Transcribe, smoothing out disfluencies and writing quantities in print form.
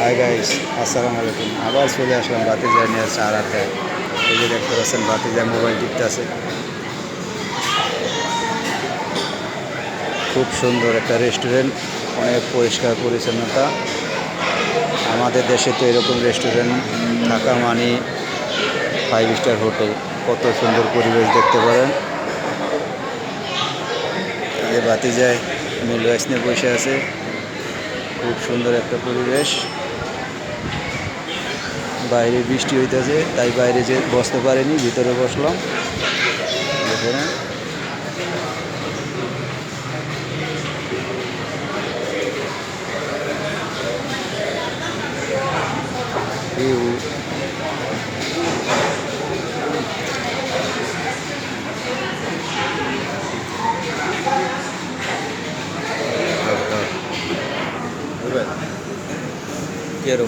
Hi guys, আসসালামু আলাইকুম। আবার চলে আসলাম বাতিজা নিয়ে চার হাতে। এই যে দেখতে পাচ্ছেন বাতিজা মোবাইল টিপতে আছে। খুব সুন্দর একটা রেস্টুরেন্ট, অনেক পরিষ্কার পরিচ্ছন্নতা। আমাদের দেশে তো এরকম রেস্টুরেন্ট থাকা মানে 5 স্টার হোটেল। কত সুন্দর পরিবেশ দেখতে পারেন। এই যে বাতিজায় মিল রাইস নিয়ে বসে আছে। খুব সুন্দর একটা পরিবেশ। বাইরে বৃষ্টি হইতেছে, তাই বাইরে যে বসতে পারিনি, ভিতরে বসলাম। দেখেন ভিউ। Quiero.